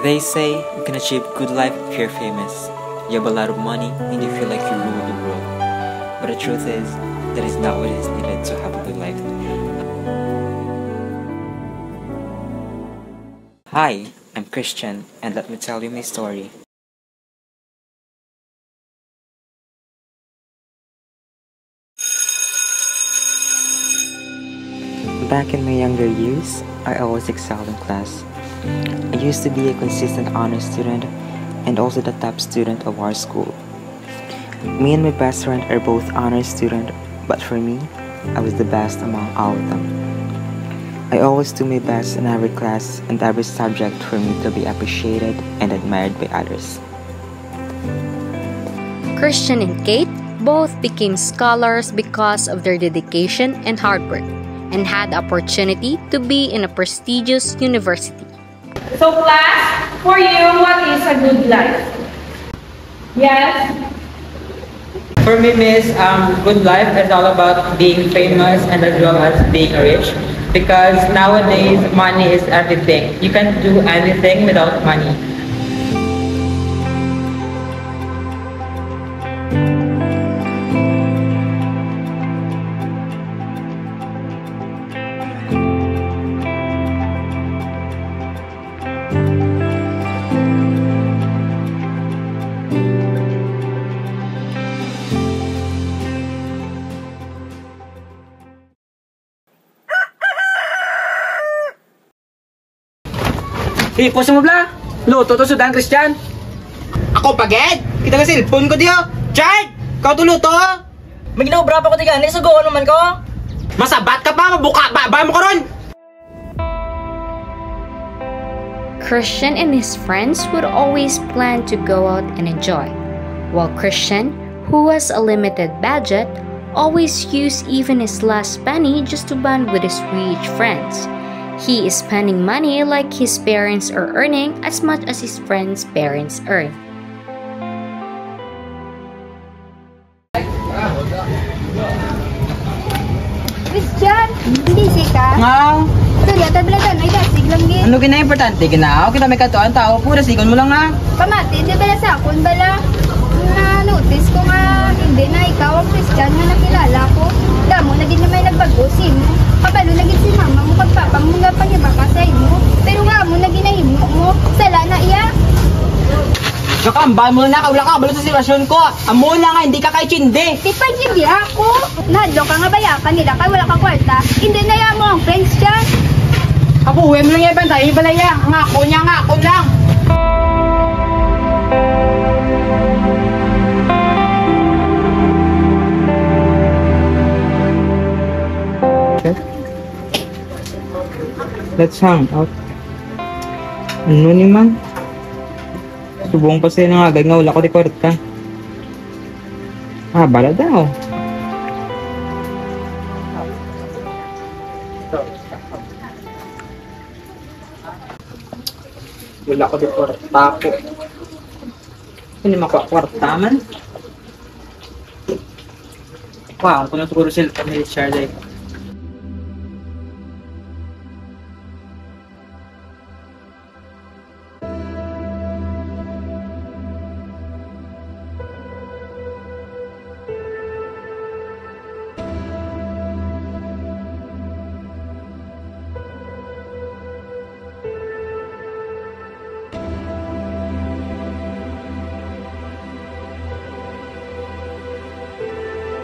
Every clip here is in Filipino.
They say you can achieve good life if you're famous. You have a lot of money and you feel like you rule the world. But the truth is, that is not what is needed to have a good life. Hi, I'm Christian, and let me tell you my story. Back in my younger years, I always excelled in class. I used to be a consistent honor student and also the top student of our school. Me and my best friend are both honor student, but for me, I was the best among all of them. I always do my best in every class and every subject for me to be appreciated and admired by others. Christian and Kate both became scholars because of their dedication and hard work, and had the opportunity to be in a prestigious university. So class, for you, what is a good life? Yes? For me, miss, good life is all about being famous and as well as being rich. Because nowadays, money is everything. You can't do anything without money. Ipos mo bla! Luto to sudan, Christian! Ako paged! Kita nga cellphone ko diyo! Chard! Kau to luto! May ginobra pa ko diyan, isugoan naman ko! Masabat ka pa! Mabuka! Baba mo ko ron! Christian and his friends would always plan to go out and enjoy, while Christian, who has a limited budget, always used even his last penny just to bond with his rich friends. He is spending money like his parents are earning as much as his friends' parents earn. Christian, busy ka? Nga! Sorry, tablagan, ay dasig lang gin. Ano gina importante gina? Kita may katuan tao, pura sigon mo lang nga. Pamati, di bala sa akon bala? Na-notice ko nga, hindi na ikaw ang Christian nga nakilala ko. Damo, naging na may nagbagusin mo. Kabalo, naging si mama mo, pagpapang mo nga panyabaka sa mo. Pero nga mo, naging nahimo mo. Sala na iya. Kakambal mo na, kaula ka, kabalo sa sitwasyon ko. Amo na nga, hindi ka kay chindi. Di pa hindi ako. Nadlo ka nga bayakan nila, kay wala ka kwarta. Hindi na ya mo ang friends dyan. Kapuwi mo lang yung ibang tayo, balaya. Ngako niya, ngako lang. Let's hang out. Ano ni man? Subong pa sa'yo nga, agad nga wala ko di kwarta. Bala daw. Wala ko di kwarta ko. Hindi makakwarta man. Wow, kung naturo sila kami ni Charlie.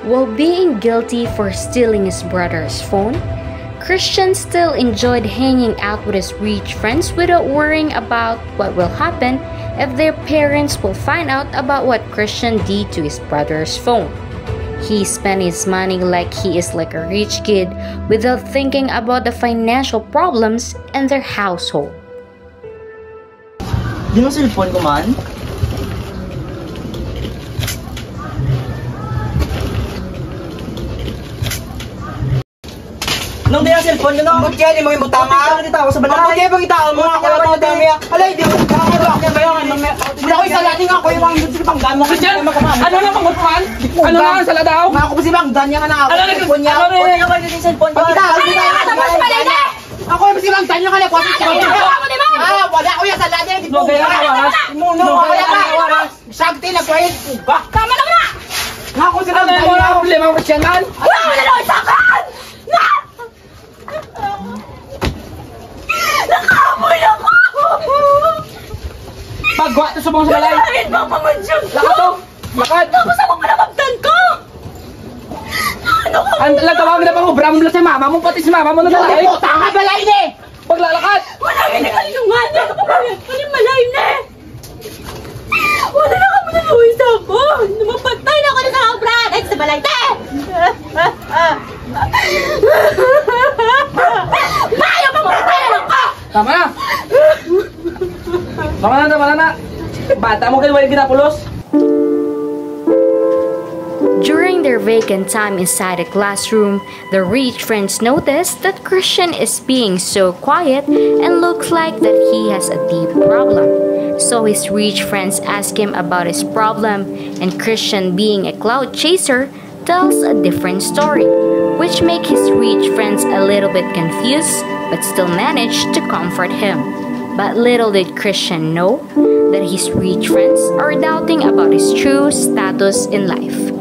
While being guilty for stealing his brother's phone, Christian still enjoyed hanging out with his rich friends without worrying about what will happen if their parents will find out about what Christian did to his brother's phone. He spent his money like he is like a rich kid without thinking about the financial problems in their household. Di mo cellphone ko man? Nung di ang cellphone ko, no? Ba't kaya di mo yung butanga? Ba't kaya ako sa balakay? Ba't kaya pag itaon mo? Ako lang mga dami. Alay, di mo. Kaya ba yung ano? Wala ko isa lating ako yung mga sige pang gamo. Christian, ano na pang butuan? Ano na ang sala daw? Nga ako pa si Bang Dan yung anak ako. Ano na cellphone niya? Ano na yung cellphone ko? Pag itaon, di tayo. Ako yung si Bang Dan yung anak ko. Wala ko yan sa lada. Di po kaya waras. Imuno ko kaya waras. Sagti na kwait po ba? Tama na na! Nga ko sila tayo. Ano ang problema ko siya nan? Wala mo na lang isakan! Na! Nakamoy ako! Pagwa to sa mga sa balay. Kailangan mo ang pamansyong ko! Lakad to. Lakad. Tapos ako manamagtan ko! Ano ka? Ang tawagin na pang obra mo sa mama mo, pati si mama mo na balay. Tanga balay ni! Paglalakad. Wala ka na kalungan! Ano ka ba? Ano malay na? Wala na ka mo na luwis ako! Lumapagtay na ako na sa obra! Ay, sa balay na! Mayo pa mo na ako! Tama na. Tama na. Bata mo kayo, wala ginapulos. During their vacant time inside the classroom, the rich friends noticed that Christian is being so quiet and looks like that he has a deep problem. So his rich friends ask him about his problem, and Christian, being a cloud chaser, tells a different story, which make his rich friends a little bit confused but still manage to comfort him. But little did Christian know that his rich friends are doubting about his true status in life.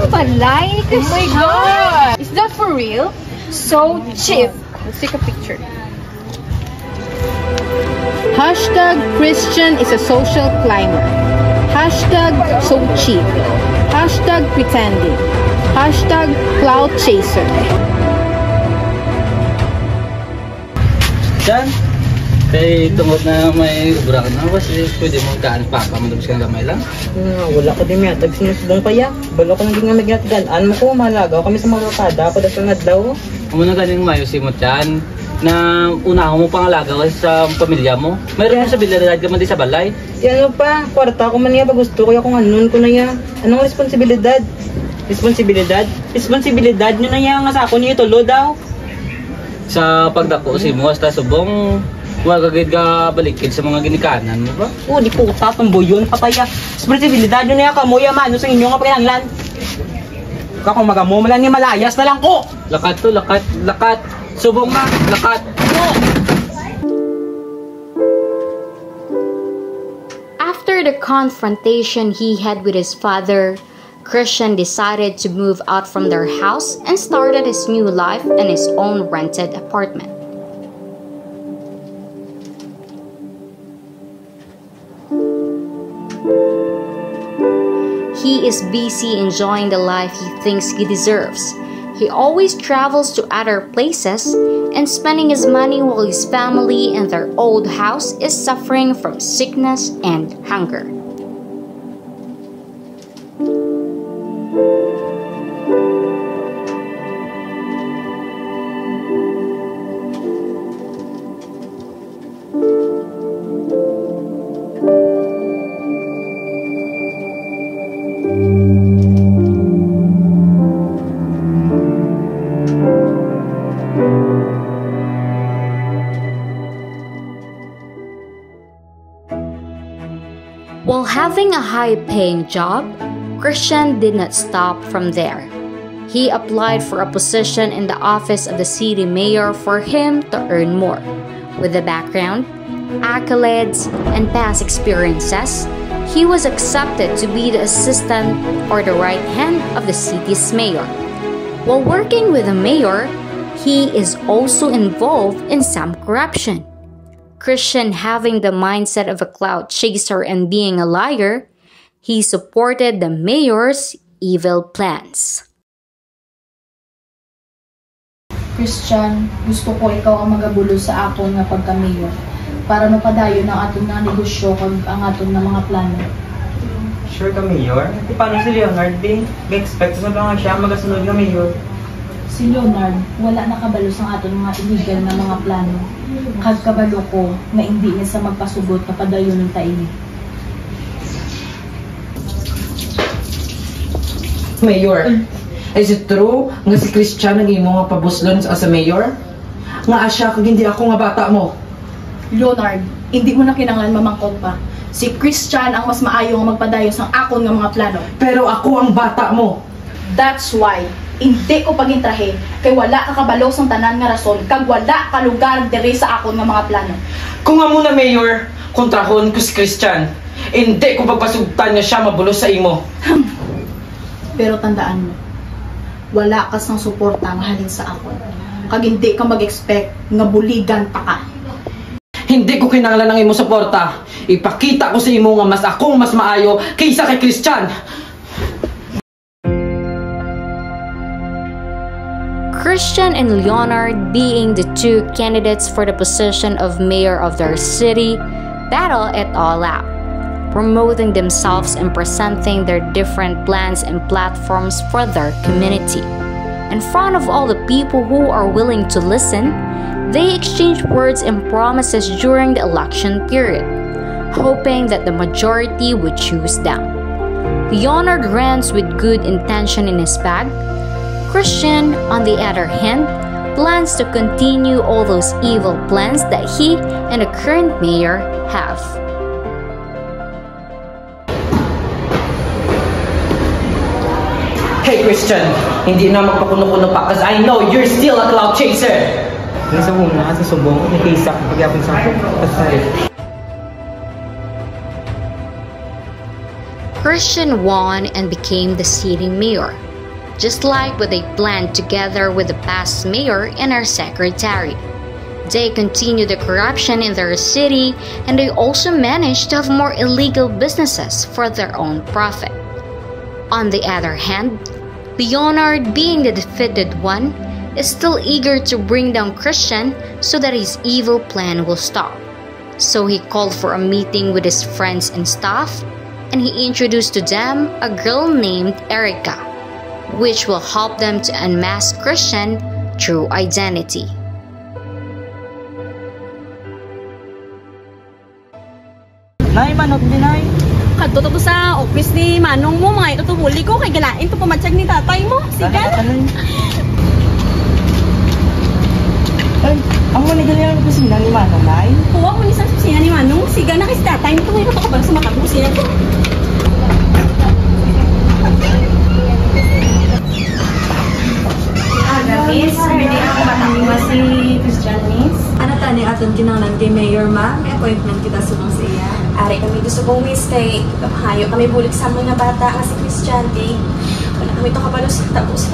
Balay? Oh my God! Is that for real? So cheap. Let's take a picture. Hashtag Christian is a social climber. Hashtag so cheap. Hashtag pretending. Hashtag cloud chaser. Diyan, kay tungkol na may ubra ka na, kasi pwede mong kaan papa mo ka na gamay lang. Wala ko din yata. Sinusubong pa ya. Balo ko naging nga magnatigan. Mo ko, malagaw kami sa mga kakada. Ako dapat nga daw. Amo na ganing mayosin mo dyan, na unahan mo pangalaga kasi sa pamilya mo. Mayroon mo sa bilidad ka man din sa balay. Ano pa? Kwarta ko man niya. Pag gusto ko ya kung anon ko na ya. Anong responsibilidad? Responsibilidad nyo na ya. Nga sa ako niya tulo daw. Sa pagdako si mo, hasta subong, magagid ka balikid sa mga ginikanan mo ba? Di puta. Tumbo yun. Papaya. Responsibilidad nyo na ya. Kamuya mano sa inyo nga pinanglan. Kako magamo. Malang ni malayas na lang ko. Lakat to, lakat. Subong ma, lakat. After the confrontation he had with his father, Christian decided to move out from their house and started his new life in his own rented apartment. He is busy enjoying the life he thinks he deserves. He always travels to other places and spending his money while his family in their old house is suffering from sickness and hunger. While having a high-paying job, Christian did not stop from there. He applied for a position in the office of the city mayor for him to earn more. With the background, accolades, and past experiences, he was accepted to be the assistant or the right hand of the city's mayor. While working with the mayor, he is also involved in some corruption. Christian, having the mindset of a cloud chaser and being a liar, he supported the mayor's evil plans. Christian, gusto ko ikaw ang magabulo sa aton nga pagka-mayor para mapadayon ang aton nga negosyo kag ang aton nga mga plano. Sure ka, Mayor? Paano si Leonard, B? May expect sa nga siya magasunod nga Mayor. Si Leonard, wala nakabalo sa aton mga illegal na mga plano. Kag kabalo ko nga hindi niya sa magpasugot na padayon ng taini. Mayor, is it true nga si Christian ang imo nga pabuslon sa mayor? Nga asya kag hindi ako nga bata mo. Leonard, hindi mo na kinanglan mamangkot pa. Si Christian ang mas maayo nga magpadayon sa akon nga mga plano. Pero ako ang bata mo. That's why hindi ko pagintrahe kay wala ka kabalo sang tanan nga rason kag wala ka lugar diri sa akon nga mga plano. Kung nga muna, Mayor, kontrahon ko si Christian. Hindi ko pagpasugtan nga siya mabulos sa imo. Pero tandaan mo, wala ka sang suporta nga halin sa akon. Kag hindi ka mag-expect nga buligan pa ka. Hindi ko kinahanglan ng imo suporta. Ipakita ko sa imo nga mas akong mas maayo kaysa kay Christian. Christian and Leonard, being the two candidates for the position of mayor of their city, battle it all out, promoting themselves and presenting their different plans and platforms for their community. In front of all the people who are willing to listen, they exchange words and promises during the election period, hoping that the majority would choose them. Leonard runs with good intention in his bag. Christian, on the other hand, plans to continue all those evil plans that he and the current mayor have. Hey Christian, hindi na magpakuno-kuno pa because I know you're still a cloud chaser. Nasa una, sa subong, nakisa ko pagyapon sa ako. Christian won and became the city mayor, just like what they planned together with the past mayor and our secretary. They continued the corruption in their city, and they also managed to have more illegal businesses for their own profit. On the other hand, Leonard, being the defeated one, is still eager to bring down Christian so that his evil plan will stop. So he called for a meeting with his friends and staff, and he introduced to them a girl named Erica, which will help them to unmask Christian true identity. Nay, manok din ay. Kadto to sa office ni Manong mo, mga ito huli ko kay galain to pumatsyag ni tatay mo. Sigan. Ay, ang manigali ang kusina ni Manong, Nay. Huwag mo ni sa kusina ni Manong. Sigan na kay tatay mo to ngayon ka ba sa makakusina ko. Miss, hindi ako matangima si Christian, Miss. Ano tani aton kinahanglan kay Mayor, Ma? May appointment kita subong sa iya. Ari kami gusto kong Miss kay hayo kami bulik sa mga bata nga si Christian kay wala kami to kabalo sa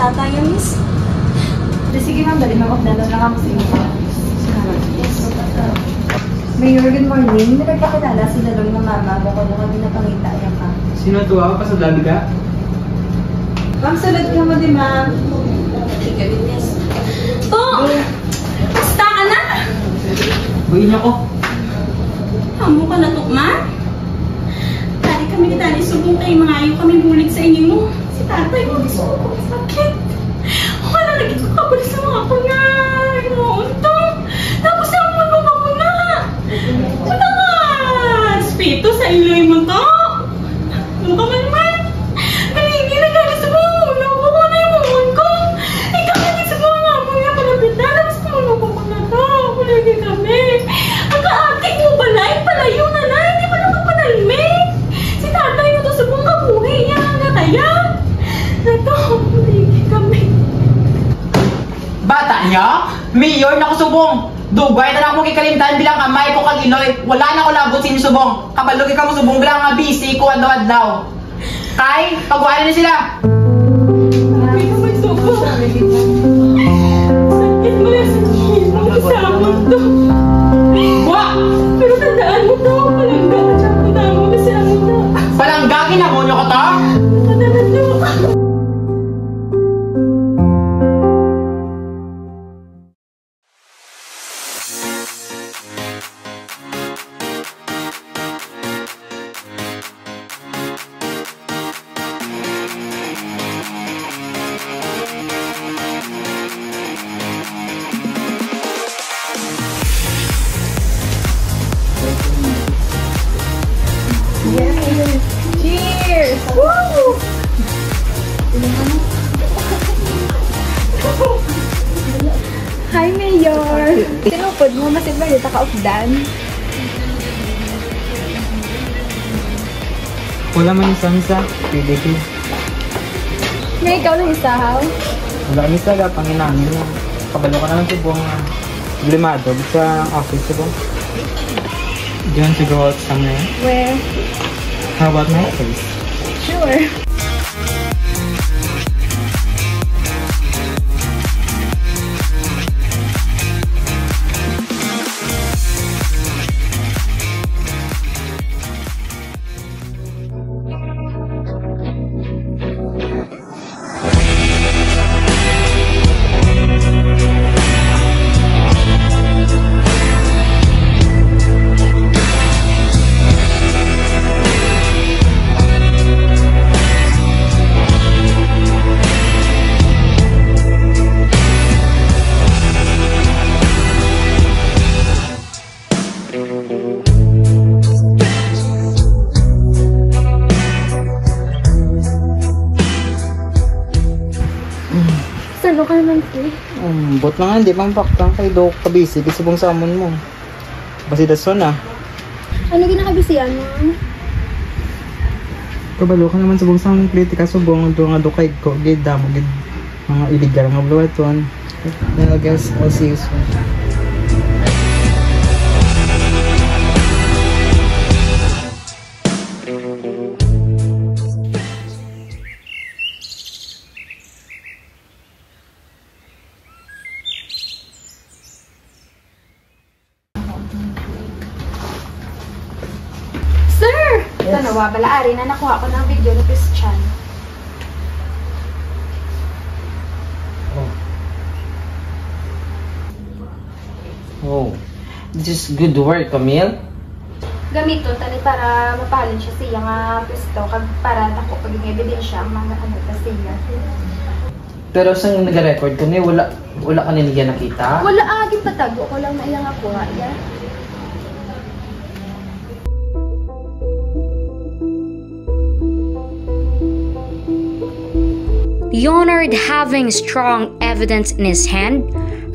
tatay, Miss. Sige ma'am, dali mag-update na ako sa inyo. Mayor, good morning. Nagpakilala sila lang ng mama mo kung kami napangita yan ka. Sino to ako? Pasadali ka? Ma'am, salad ka mo din, ma'am. To! Basta ka na! Buhin niyo ko. Hamo ka na to, ma? Tari kami ni Tari subong kayo mga ayaw kami bulik sa inyo mo. Si tatay mo, gusto ko sakit. Wala naging ko kabalik sa mga ako nga. Ito. Tapos ang mga ako nga. Wala nga. Spito sa iloy mo to. Ano ka man man? Malingi na gani sa mo. Naku ko na yung mumon ko. Ikaw naging sa mga mga palapit na. Tapos kumulo ko mga to. Kulagi kami. Ang kaakit mo balay. Palayo na na. Hindi pa naman panalmig. Si tatay mo to sa buong kabuhay niya. Nga kaya. Nato. Kulagi kami. Bata niya? Mayor na ko subong. Dugay na lang mo kikalimtan bilang kamay ko kaginoy. Wala na ko labot sin subong. Kabalugi ka mo subong bilang nga busy ko adlaw-adlaw. Kay, pagwala na sila. Ay, naman subong. Sakit mo lang sa kino. Kasama to. Wa! Pero tandaan mo to. Palangga ka siya. Tandaan mo kasi ano to. Palangga, ginamonyo ko to? Tandaan mo. Cheers! Woo! Hi, Mayor! Tinupod mo, masid ba dito ka-updan? Wala man isa misa. Pwede ko. May ikaw lang isa, ha? Wala misa ga panginamin niya. Kabalo ka naman subong problemado sa office subong. Do you want to go out somewhere? Where? How about my place? Sure. Salo ka naman, Kay? Bot na nga, hindi bang paktang kay Dok kabisi. Kasi bang samon mo. Basi dason ah. Ano ginakabisiyan mo? Kabalo ka naman sa bang samon kritika subong doon nga Dok kay ko. Gid damo, gid mga illegal nga bluwaton. Then I guess I'll see you soon. Ito na, wabalaari na nakuha ko ng video ni Christian. Oh, this is good work, Camille. Gamito, tali para mapalin siya siya nga pwesto, kag para dako paging ebidensya ang mga kanita siya. Pero sa nag-record ko wala ka nila nakita? Wala aging patago ko lang na iyang ako, ya. Leonard, having strong evidence in his hand,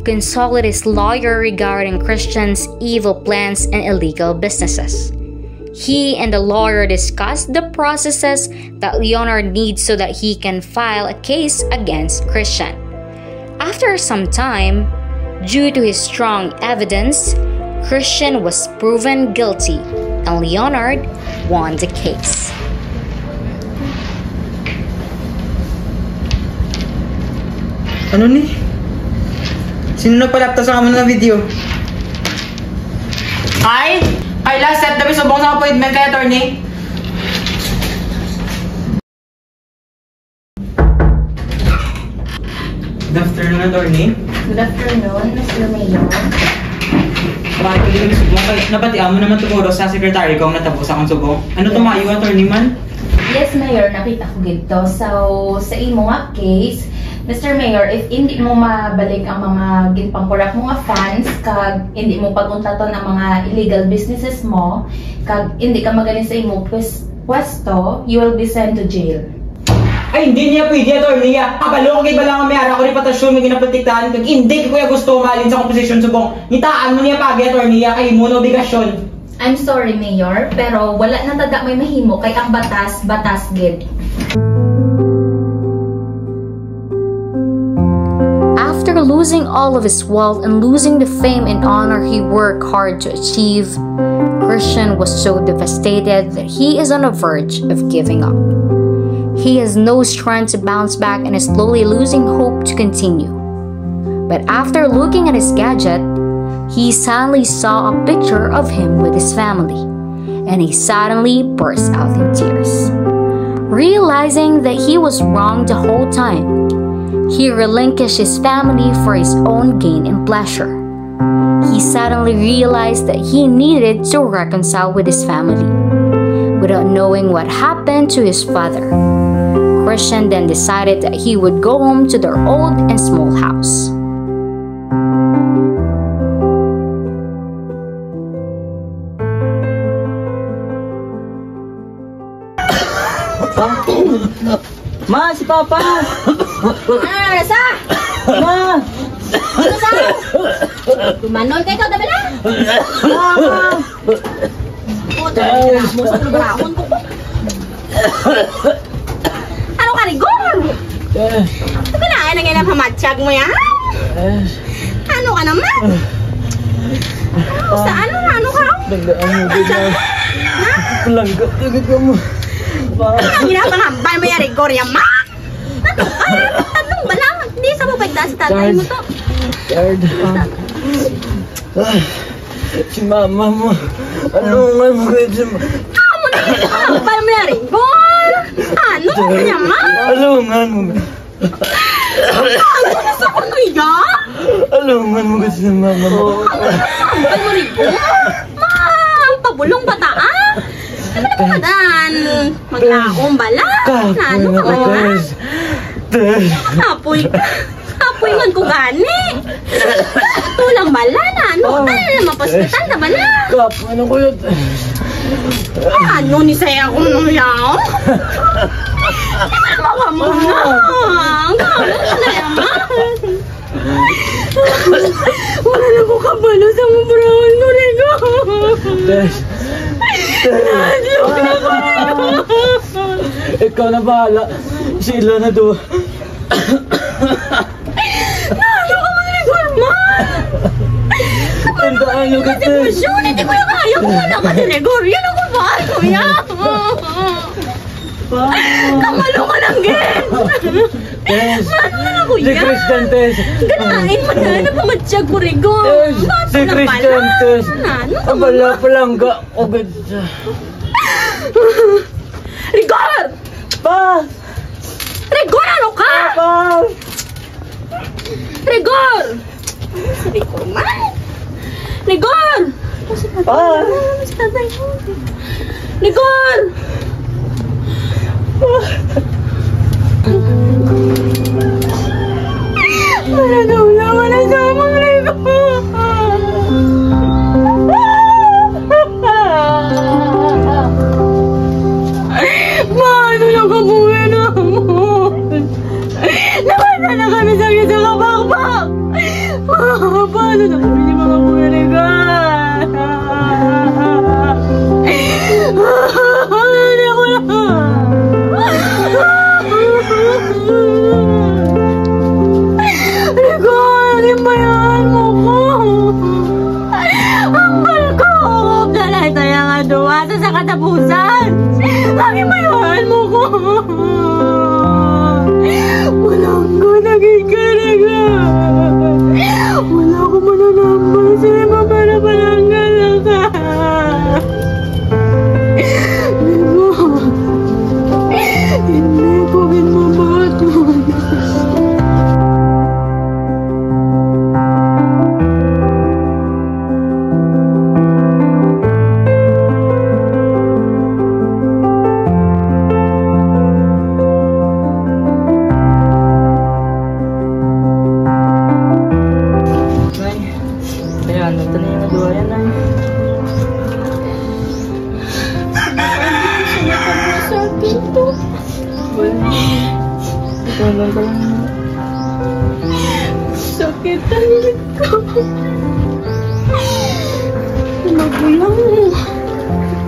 consulted his lawyer regarding Christian's evil plans and illegal businesses. He and the lawyer discussed the processes that Leonard needs so that he can file a case against Christian. After some time, due to his strong evidence, Christian was proven guilty and Leonard won the case. Ano ni? Sino na palapta sa kamo ng video? Ay! Last set na subong sa appointment kay attorney. Good afternoon, attorney. Good afternoon, Mr. Mayor. Bakit ko din subong? Napatian mo naman siguro sa secretary ko ang natapos akong subong. Ano tumayo, attorney man? Yes, Mayor, nakita ko gito. So, sa imo nga case, Mr. Mayor, if hindi mo mabalik ang mga ginpangkurak mo nga funds, kag hindi mo paguntaton ang mga illegal businesses mo, kag hindi ka magaling sa imo pwesto, you will be sent to jail. Ay, hindi niya pwede, attorney. Kabalo kay balang may ara ko reputasyon nga ginapatiktahan kag hindi ko kuya gusto umalin sa komposisyon subong. Nitaan mo niya pagi, attorney, kay mo na obligasyon. I'm sorry, Mayor, pero wala na tada may mahimo kay ang batas gid. After losing all of his wealth and losing the fame and honor he worked hard to achieve, Christian was so devastated that he is on the verge of giving up. He has no strength to bounce back and is slowly losing hope to continue. But after looking at his gadget, he suddenly saw a picture of him with his family, and he suddenly burst out in tears. Realizing that he was wrong the whole time, he relinquished his family for his own gain and pleasure. He suddenly realized that he needed to reconcile with his family. Without knowing what happened to his father, Christian then decided that he would go home to their old and small house. Ma, si Papa! Sa! Ma! Sa! Tumanon kayo ka, dabala! Ma! O, dahil mo sa lugarahon ko. Ano ka, Rigor? Ito ka na, ano nga pamatsyag mo yan? Ano ka naman? Saan? Ano ka? Dagdaan mo, dagdaan. Palangga, dagdaan mo. Ang ginapangambay mo yan, Rigor, yan, ma? Anong bala? Hindi sa mabagda sa tatay mo to. Guard. Si mama mo. Ano nga mo kayo si mama? Amo na ginapangambay mo yan, Rigor? Ano ka yan, ma? Alungan mo. Ano na sa kuya? Alungan mo kasi si mama mo. Ang mo, Rigor? Ma, ang pabulong bata, ah? Ano na ba dan? Maglaong bala? Ano ka man? Kapoy ka. Kapoy man ko gani. Tulang bala na. Ano ka na mapaspital na bala? Kapoy na ko yun. Ano ni saya akong nuyaw? Mga mo na. Gawin na yaman. Wala na ko kabalo sa mabrawan mo, Rigo. Joke na ko. Ikaw na bahala. Sila na doon. Nalo ka man, Rigor, man! Tandaan nyo kasi sitwasyon, hindi ko yung kaya kung wala ka ni Rigor. Yan ako ba, kuya? Kamalo ka ng game! Tess! Ano na, kuya? Si Christian, Tess! Ganain mo na, ano pa matsyag mo, Rigor? Si Christian, Tess! Ang bala palangga. Rigor! Pa! Rigor, ano ka? Pa! Rigor! Rigor, man! Rigor! Pa! Rigor! Wala na sa amang Rigor! Ano na kabuhay naman? Nakita na kami sa kabakbak! Paano na kami ni mga buhirigan? Hindi ko na! Rigon, imbayan mo ko! Ang balkog! Dalay tayo nga duwasa sa katapusan! Ang imbayan mo ko! Walang ko naging karaga! Wala ko mananambal sa iba para palanggal lang ka! Hindi ko ginmamatod! Sakit ang ulit ko. Magulang mo.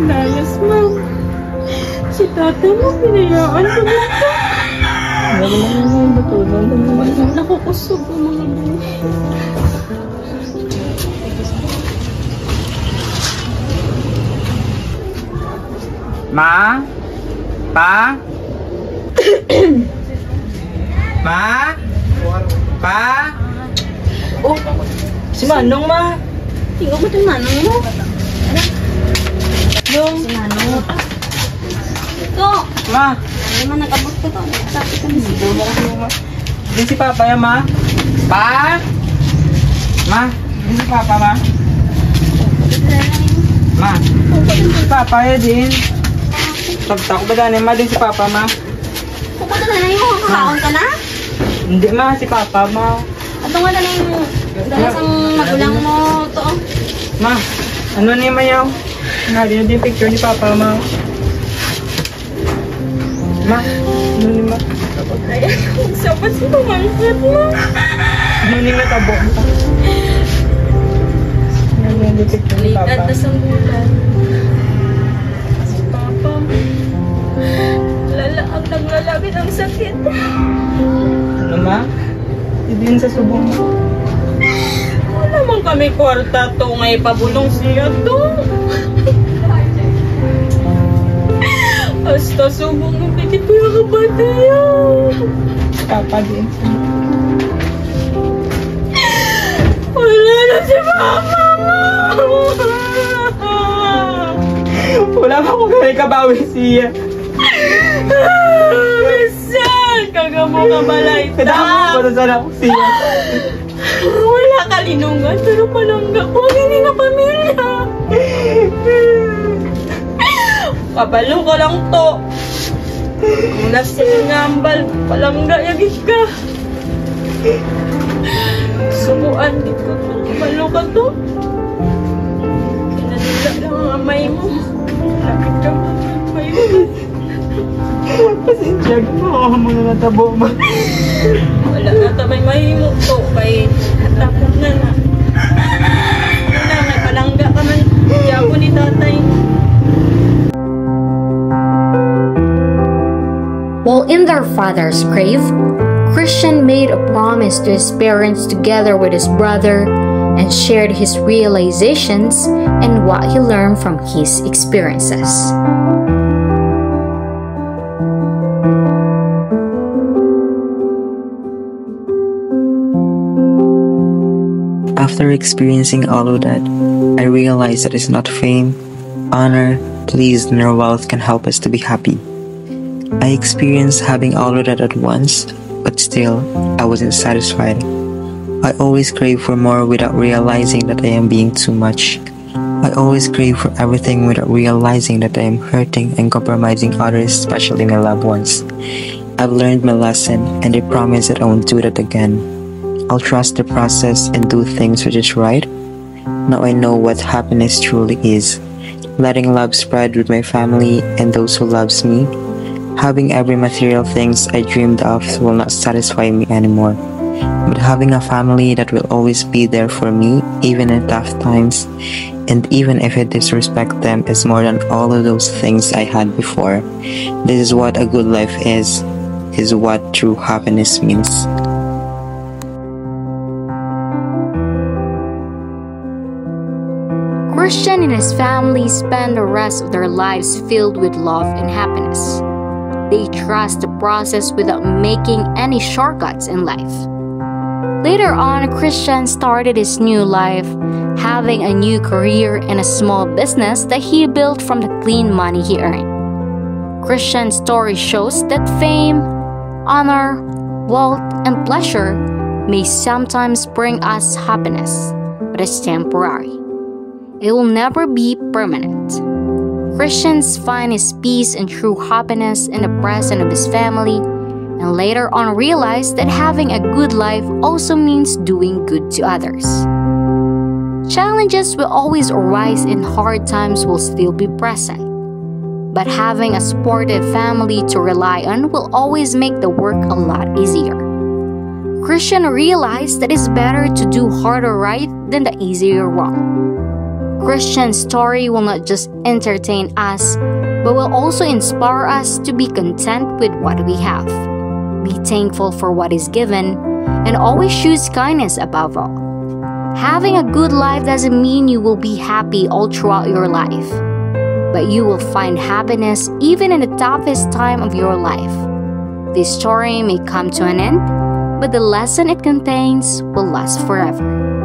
Lalas, ma'am. Si tatay mo, pinayaan ko na ito. Wala naman batulan. Wala nakukusog ang mga buhay. Ma? Pa? Ma? Pa? Oh, si Manong, ma. Tingnan mo ito, Manong mo. Yung? Si Manong mo. Ito. Ma? Ay, ma, nag-abot ko ito. Sabi ka ni Sibo mo kasi mo. Din si Papa yan, ma. Pa? Ma? Din si Papa, ma. Ma? Si Papa yan din. Tagtak ba daan ma? Din si Papa, ma. Pupunta na lang yung kakaon ka na? Hindi, ma. Si Papa, ma. Ato nga na lang yung dalas ang magulang mo to. Ma, ano na yung mayaw? Nari na din picture ni Papa, ma. Ma, ano ni ma? Ay, magsapat si pamangkat mo. Ano ni matabok mo? Nari na din picture ni Papa. Likat na sa bulan. Si Papa. Labit ang sakit. Ano ma? Hindi sa subong mo. Wala man kami kwarta to nga ipabulong siya to. Hasta subong mo pikit ko yung kabatayo. Papa din. Wala na si mama mo. Wala pa akong gawin kabawi siya. Misan! Kagamo ka balay. Kadamo ko na sana ako siya. Wala kalinungan, pero palangga ko ang hindi nga pamilya. Kabalo ka lang to. Kung nasingambal, palangga yagit ka. Subuan dito. Kabalo ka to. Kinadila lang ang amay mo. Lapit ka mo ang amay mo. Pasensya ka na. Mo na natabo ma. Wala na tamay mahimok to. Kaya natapos na na. Wala na, palangga ka man. Diyago ni tatay. While in their father's grave, Christian made a promise to his parents together with his brother and shared his realizations and what he learned from his experiences. After experiencing all of that, I realized that it's not fame, honor, pleasure, nor wealth can help us to be happy. I experienced having all of that at once, but still, I wasn't satisfied. I always crave for more without realizing that I am being too much. I always crave for everything without realizing that I am hurting and compromising others, especially my loved ones. I've learned my lesson, and I promise that I won't do that again. I'll trust the process and do things which is right. Now I know what happiness truly is. Letting love spread with my family and those who loves me. Having every material things I dreamed of will not satisfy me anymore. But having a family that will always be there for me, even in tough times, and even if I disrespect them, is more than all of those things I had before. This is what a good life is what true happiness means. Christian and his family spend the rest of their lives filled with love and happiness. They trust the process without making any shortcuts in life. Later on, Christian started his new life, having a new career in a small business that he built from the clean money he earned. Christian's story shows that fame, honor, wealth, and pleasure may sometimes bring us happiness, but it's temporary. It will never be permanent. Christians find his peace and true happiness in the presence of his family, and later on realize that having a good life also means doing good to others. Challenges will always arise and hard times will still be present. But having a supportive family to rely on will always make the work a lot easier. Christian realized that it's better to do harder right than the easier wrong. Christian's story will not just entertain us, but will also inspire us to be content with what we have, be thankful for what is given, and always choose kindness above all. Having a good life doesn't mean you will be happy all throughout your life, but you will find happiness even in the toughest time of your life. This story may come to an end, but the lesson it contains will last forever.